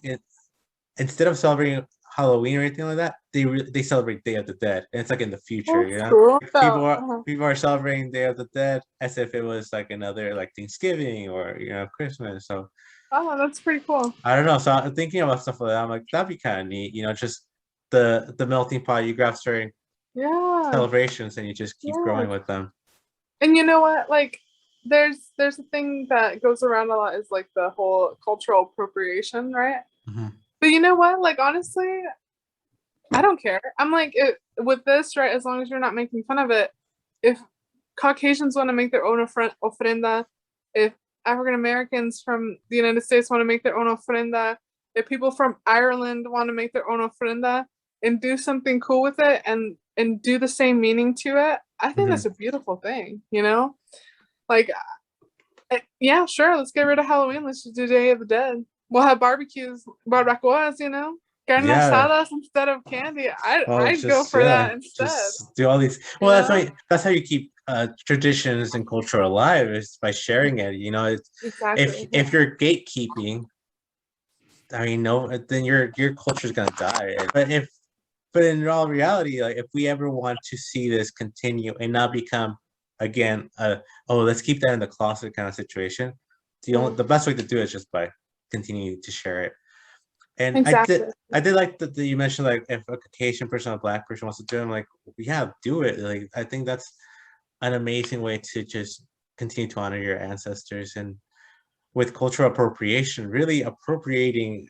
S2: instead of celebrating Halloween or anything like that, they celebrate Day of the Dead, and it's like in the future.
S1: That's cool.
S2: People
S1: So,
S2: are people are celebrating Day of the Dead as if it was like another like Thanksgiving or Christmas. So
S1: oh, that's pretty cool.
S2: I don't know. So I'm thinking about stuff like that. I'm like, that'd be kind of neat. Just the melting pot. You grab certain
S1: Yeah.
S2: celebrations and you just keep
S1: Yeah.
S2: growing with them.
S1: And you know what? Like, there's a thing that goes around a lot is like the whole cultural appropriation, right?
S2: Mhm.
S1: But you know what? Like, honestly, I don't care. I'm like, with this, right? As long as you're not making fun of it. If Caucasians want to make their own ofrenda, if African Americans from the United States want to make their own ofrenda, if people from Ireland want to make their own ofrenda and do something cool with it and do the same meaning to it, I think that's
S2: Mhm.
S1: a beautiful thing. Like, yeah, sure, let's get rid of Halloween. Let's just do Day of the Dead. We'll have barbacoas, carne
S2: Yeah.
S1: asadas instead of candy.
S2: Well,
S1: I'd go
S2: just
S1: for
S2: yeah,
S1: that instead.
S2: just do all these.
S1: You
S2: Well,
S1: know?
S2: that's how you keep traditions and culture alive, is by sharing it. It's
S1: Exactly.
S2: if you're gatekeeping, I mean, no, then your culture is gonna die. But in all reality, like if we ever want to see this continue and not become again, oh, let's keep that in the closet kind of situation. The best way to do it is just by continuing to share it. And
S1: Exactly.
S2: I did like that you mentioned, like if a Caucasian person or a black person wants to do it, I'm like, yeah, do it. Like I think that's an amazing way to just continue to honor your ancestors. And with cultural appropriation, really appropriating,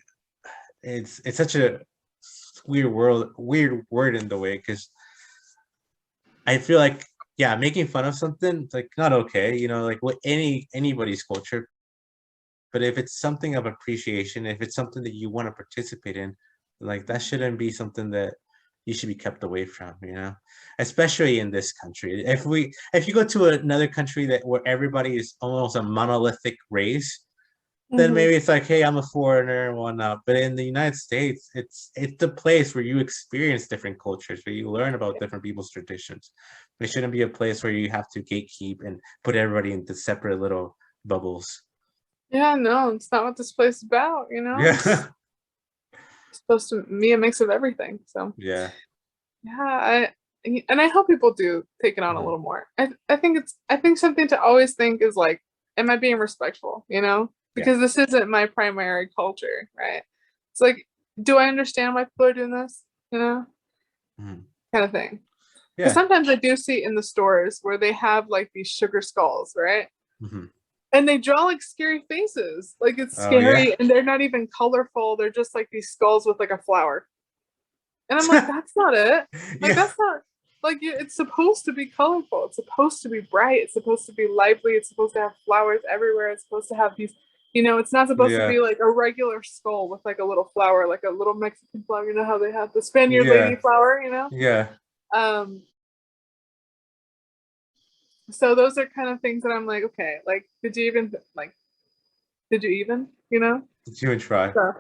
S2: it's such a weird word in the way, because I feel like, yeah, making fun of something, it's like not okay, like with anybody's culture. But if it's something of appreciation, if it's something that you want to participate in, like that shouldn't be something that you should be kept away from. Especially in this country. If you go to another country where everybody is almost a monolithic race, then
S1: Hmm.
S2: maybe it's like, hey, I'm a foreigner and whatnot. But in the United States, it's the place where you experience different cultures, where you learn about different people's traditions. It shouldn't be a place where you have to gatekeep and put everybody into separate little bubbles.
S1: Yeah, no, it's not what this place is about. It's
S2: Yeah.
S1: supposed to be a mix of everything. So
S2: Yeah.
S1: yeah, and I hope people do take it on a
S2: Mhm.
S1: little more. I think something to always think is like, am I being respectful?
S2: Yeah.
S1: Because this isn't my primary culture, right? It's like, do I understand why people are doing this? You know,
S2: Mhm.
S1: kind of thing. Because
S2: Yeah.
S1: sometimes I do see in the stores where they have like these sugar skulls, right?
S2: Mhm.
S1: And they draw like scary faces. Like it's
S2: Oh yeah.
S1: scary and they're not even colorful. They're just like these skulls with like a flower. And I'm like, that's not it. Like,
S2: Yeah,
S1: that's not like it's supposed to be colorful. It's supposed to be bright. It's supposed to be lively. It's supposed to have flowers everywhere. It's supposed to have these, it's not supposed to
S2: yeah,
S1: be like a regular skull with like a little flower, like a little Mexican flower. You know how they have the Spaniard lady
S2: yeah,
S1: flower,
S2: yeah.
S1: Um, so those are kind of things that I'm like, okay, like, did you even,
S2: Did you even try?
S1: So,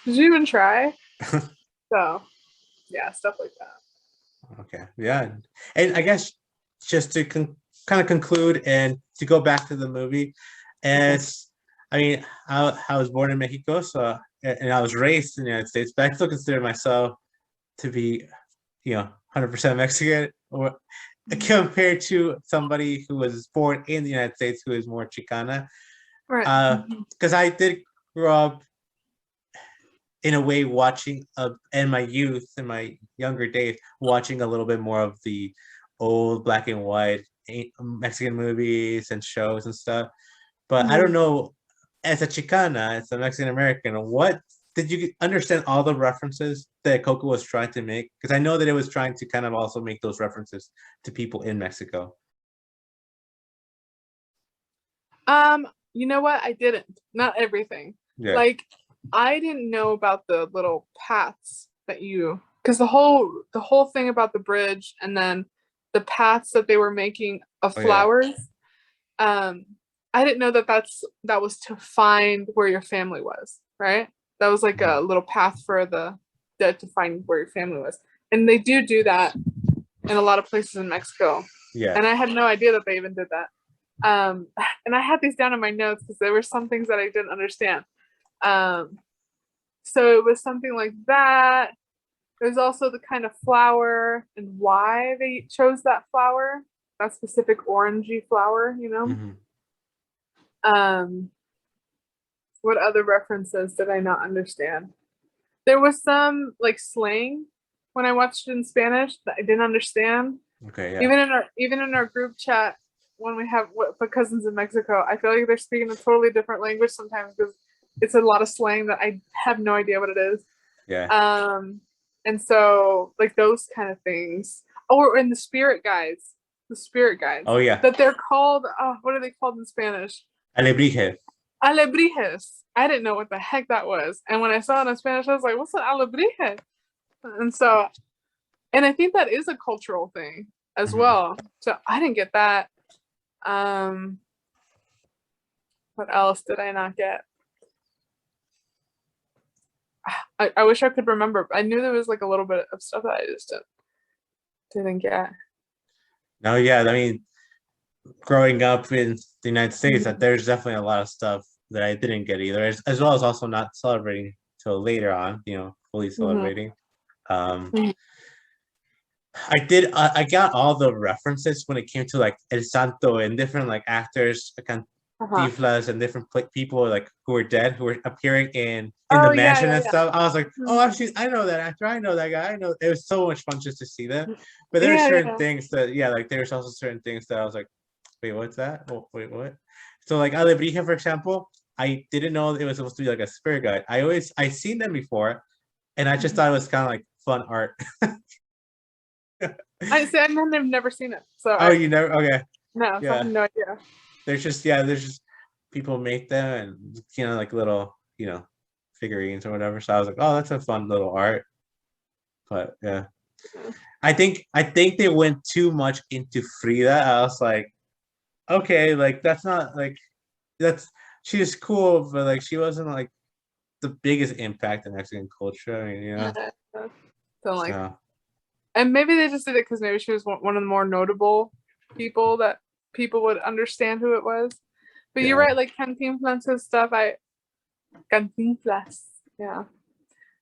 S1: did you even try? So, yeah, stuff like that.
S2: Okay, yeah, and I guess just to kind of conclude and to go back to the movie, as I mean, I was born in Mexico, so and I was raised in the United States, but I still consider myself to be, 100% Mexican, or compared to somebody who was born in the United States who is more Chicana,
S1: Right.
S2: because I did grow up in a way watching in my youth, in my younger days, watching a little bit more of the old black and white Mexican movies and shows and stuff. But I don't
S1: Mhm.
S2: know, as a Chicana, as a Mexican American, what did you understand all the references that Coco was trying to make? Because I know that it was trying to kind of also make those references to people in Mexico.
S1: You know what? I didn't. Not everything.
S2: Yeah.
S1: Like, I didn't know about the little paths because the whole thing about the bridge and then the paths that they were making of
S2: Oh yeah.
S1: flowers. Um, I didn't know that was to find where your family was, right? That was like
S2: Mhm.
S1: a little path for the dead to find where your family was, and they do that in a lot of places in Mexico.
S2: Yeah.
S1: And I had no idea that they even did that. And I had these down in my notes because there were some things that I didn't understand. Um, so it was something like that. There's also the kind of flower and why they chose that flower, that specific orangey flower.
S2: Hmm.
S1: Um, what other references did I not understand? There was some like slang when I watched it in Spanish that I didn't understand.
S2: Okay. Yeah.
S1: Even in our group chat when we have for cousins in Mexico, I feel like they're speaking a totally different language sometimes because it's a lot of slang that I have no idea what it is.
S2: Yeah.
S1: Um, and so like those kind of things. Oh, and the spirit guides
S2: Oh yeah.
S1: that they're called. What are they called in Spanish?
S2: Alebrije.
S1: Alebrijes. I didn't know what the heck that was, and when I saw it in Spanish, I was like, "What's an alebrije?" And so, and I think that is a cultural thing as
S2: Hmm.
S1: well. So I didn't get that. Um, what else did I not get? I wish I could remember. I knew there was like a little bit of stuff that I just didn't get.
S2: No, yeah. I mean, growing up in the United States, that
S1: Mhm.
S2: there's definitely a lot of stuff that I didn't get either, as well as also not celebrating till later on, fully
S1: Mhm.
S2: celebrating. Um,
S1: Mhm.
S2: I got all the references when it came to like El Santo and different like actors,
S1: Uh-huh.
S2: Cantinflas and different people like who were dead, who were appearing in the
S1: Oh yeah,
S2: mansion
S1: yeah,
S2: and
S1: yeah.
S2: stuff. I was like, oh,
S1: Mhm.
S2: actually, I know that actor, I know that guy, I know. It was so much fun just to see them. But there were
S1: Yeah,
S2: certain
S1: yeah.
S2: things that, yeah, like there's also certain things that I was like, wait, what's that? Oh, wait, what? So like Alebrije, for example, I didn't know it was supposed to be like a spirit guide. I seen them before, and I just
S1: Mhm.
S2: thought it was kind of like fun art.
S1: I say I've never seen it, so
S2: Oh,
S1: I
S2: you never? Okay,
S1: no, so I have
S2: yeah.
S1: no idea.
S2: There's just people make them and like little figurines or whatever. So I was like, oh, that's a fun little art. But yeah, I think they went too much into Frida. I was like, okay, like that's not like that's she's cool, but like she wasn't like the biggest impact in Mexican culture. I mean,
S1: Yeah. So like,
S2: so
S1: and maybe they just did it because maybe she was one of the more notable people that people would understand who it was. But you're
S2: yeah,
S1: right, like Cantinflas' stuff. Cantinflas, yeah.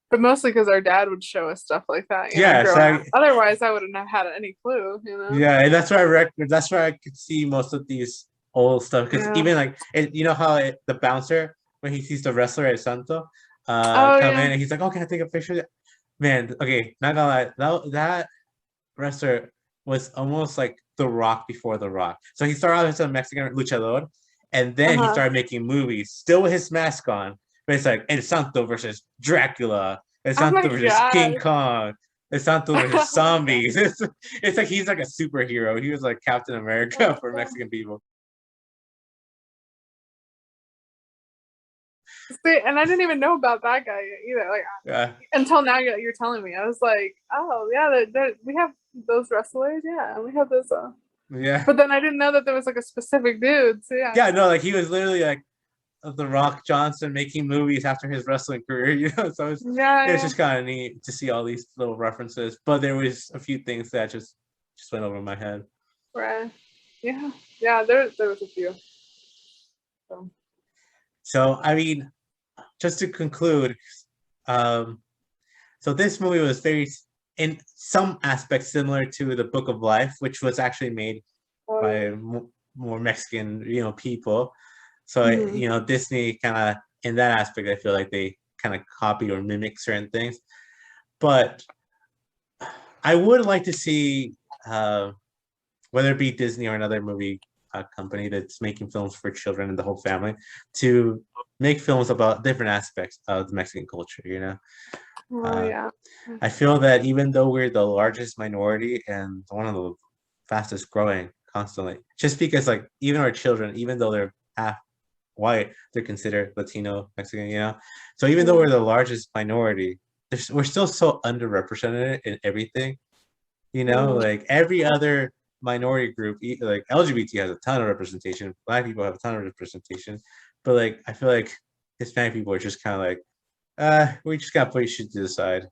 S1: But mostly because our dad would show us stuff like that,
S2: yeah.
S1: growing
S2: So
S1: up. Otherwise, I wouldn't have had any clue.
S2: yeah, and that's where I could see most of these old stuff because
S1: Yeah.
S2: even like how the bouncer when he sees the wrestler at Santo
S1: Oh
S2: come
S1: yeah.
S2: in and he's like, oh, can I take a picture? Man, okay, not gonna lie, that wrestler was almost like The Rock before The Rock. So he started out as a Mexican luchador, and then he
S1: Uh-huh.
S2: started making movies, still with his mask on. But it's like El Santo versus Dracula, El
S1: Oh
S2: Santo
S1: my
S2: versus King
S1: god.
S2: Kong. It's not those zombies. It's like he's like a superhero. He was like Captain America for Mexican people.
S1: See, and I didn't even know about that guy either. Like
S2: Yeah,
S1: until now, you're telling me. I was like, oh yeah, we have those wrestlers. Yeah, and we have this.
S2: yeah,
S1: But then I didn't know that there was like a specific dude. So yeah.
S2: yeah. No, like he was literally like The Rock Johnson making movies after his wrestling career. So
S1: Yeah,
S2: it's
S1: yeah.
S2: just kind of neat to see all these little references. But there was a few things that just went over my head.
S1: Right. Yeah. Yeah, there was a few. So.
S2: So I mean, just to conclude, um, so this movie was very, in some aspects, similar to the Book of Life, which was actually made
S1: Oh,
S2: by
S1: yeah.
S2: more Mexican, people. So
S1: Mhm.
S2: Disney kind of, in that aspect, I feel like they kind of copy or mimic certain things. But I would like to see, whether it be Disney or another movie company that's making films for children and the whole family, to make films about different aspects of the Mexican culture.
S1: Oh,
S2: Uh,
S1: yeah.
S2: I feel that even though we're the largest minority and one of the fastest growing constantly, just because like even our children, even though they're half white, they're considered Latino, Mexican. So even though
S1: Yeah.
S2: we're the largest minority, we're still so underrepresented in everything.
S1: Mm.
S2: Like every other minority group, like LGBT has a ton of representation, Black people have a ton of representation, but like I feel like Hispanic people are just kind of like, we just gotta put shit to the side.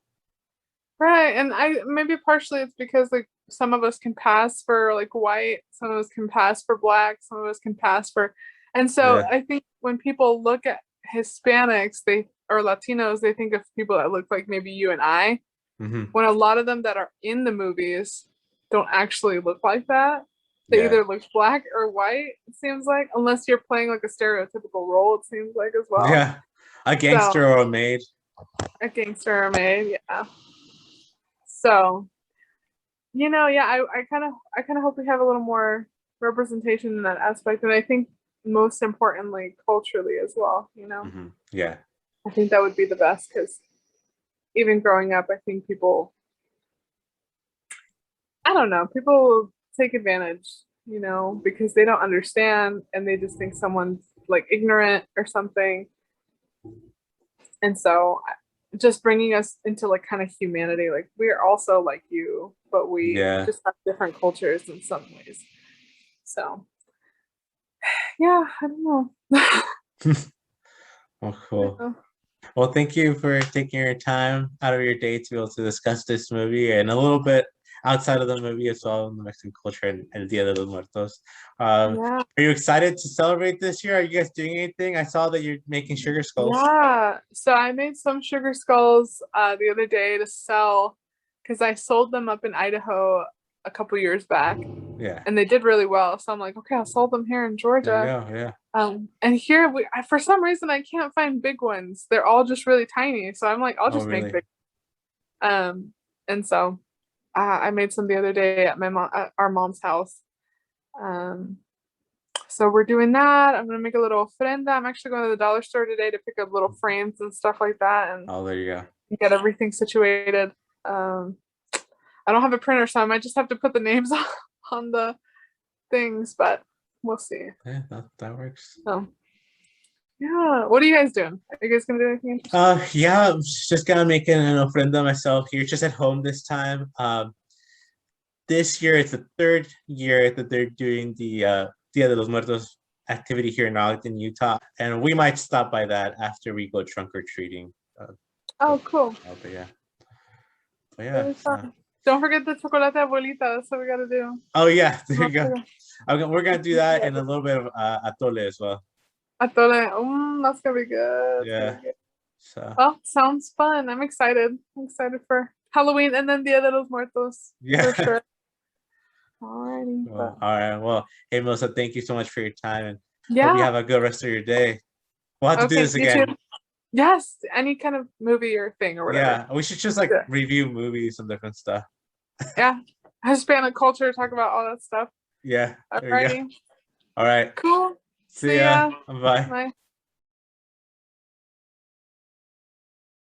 S1: Right. And I maybe partially it's because like some of us can pass for like white, some of us can pass for black, some of us can pass for and so
S2: Yeah.
S1: I think when people look at Hispanics, they or Latinos, they think of people that look like maybe you and I,
S2: Hmm.
S1: when a lot of them that are in the movies don't actually look like that. They
S2: Yeah.
S1: either look black or white, it seems like, unless you're playing like a stereotypical role, it seems like as well.
S2: Yeah. A
S1: So
S2: gangster or a maid.
S1: a gangster or maid, yeah. So, yeah, I kind of hope we have a little more representation in that aspect. And I think most importantly, culturally as well.
S2: Yeah.
S1: I think that would be the best because even growing up, I think people I don't know. People take advantage, because they don't understand and they just think someone's like ignorant or something. And so just bringing us into like kind of humanity, like we're also like you, but we
S2: Yeah.
S1: just have different cultures in some ways. So, yeah, I don't know.
S2: Oh, cool. Well, thank you for taking your time out of your day to be able to discuss this movie and a little bit outside of the movie as well in the Mexican culture and Dia de los Muertos.
S1: Yeah,
S2: Are you excited to celebrate this year? Are you guys doing anything? I saw that you're making sugar skulls.
S1: yeah. So I made some sugar skulls the other day to sell because I sold them up in Idaho a couple years back
S2: Yeah,
S1: and they did really well. So I'm like, okay, I'll sell them here in
S2: there you
S1: Georgia.
S2: go. Yeah.
S1: And here for some reason I can't find big ones. They're all just really tiny. So I'm like, I'll
S2: Oh,
S1: just make
S2: really?
S1: big. And so I made some the other day at at our mom's house. Um, so we're doing that. I'm gonna make a little ofrenda. I'm actually going to the dollar store today to pick up little frames and stuff like that and
S2: Oh, there you go.
S1: get everything situated. Um, I don't have a printer, so I might just have to put the names on the things, but we'll see.
S2: Yeah, that works.
S1: So yeah, what are you guys doing? Are you guys gonna do anything interesting?
S2: Yeah, I'm just gonna make an ofrenda myself here, just at home this time. This year it's the third year that they're doing the Dia de los Muertos activity here in Arlington, Utah, and we might stop by that after we go trunk or treating.
S1: Oh, cool.
S2: But yeah.
S1: Really fun. Don't forget the chocolate abuelita. That's what we gotta do.
S2: Oh yeah, there you
S1: Not
S2: go.
S1: forget.
S2: We're gonna do that and a little bit of atole as well.
S1: Atole. That's gonna be good. It's gonna
S2: Yeah.
S1: be good.
S2: So
S1: Well, sounds fun. I'm excited. I'm excited for Halloween and then Dia de los Muertos for
S2: yeah.
S1: sure. Alrighty, but
S2: Well, all right. Well, hey Melissa, thank you so much for your time and hope you
S1: yeah.
S2: have a good rest of your day. We'll have to do
S1: Okay,
S2: this
S1: you too.
S2: again.
S1: Yes, any kind of movie or thing or whatever.
S2: Yeah, we should just like
S1: Yeah.
S2: review movies and different stuff.
S1: Yeah. Hispanic culture, talk about all that stuff.
S2: Yeah, there you go.
S1: Alrighty.
S2: All right.
S1: Cool.
S2: See
S1: See
S2: ya.
S1: ya.
S2: Bye.
S1: Bye.